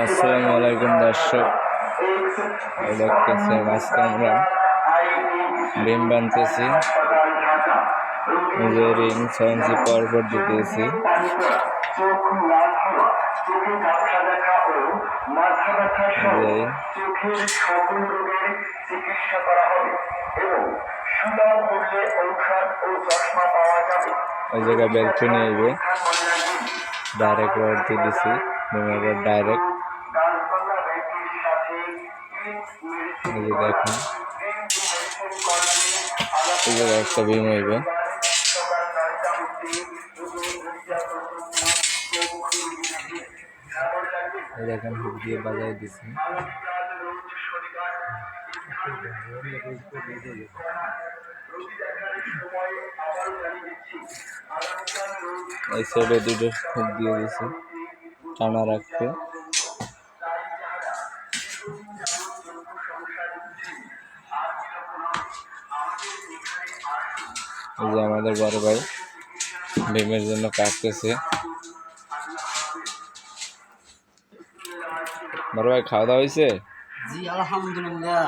আসসালামু আলাইকুম দর্শক, দেখতেছেন আজকে আমরা ডিম বানতেছি, রিং সঞ্চি পরপর দিতেছি। ওই জায়গায় বেলকুনি আইবে, ডাইরেক্ট রড দিয়ে দিছি, ডাইরেক্ট। এই যে দেখুন, এই জায়গায় একটা বিম হইবে। দেখেন হুক দিয়ে বাজাই দিছি। এই সাইডে দুটো হুক দিয়ে দিছি টানা রাখতে। এই যে আমাদের বড় ভাই ডিমের জন্য কাটতেছে। বড় ভাই, খাওয়া দাওয়া হয়েছে? জি আলহামদুলিল্লাহ।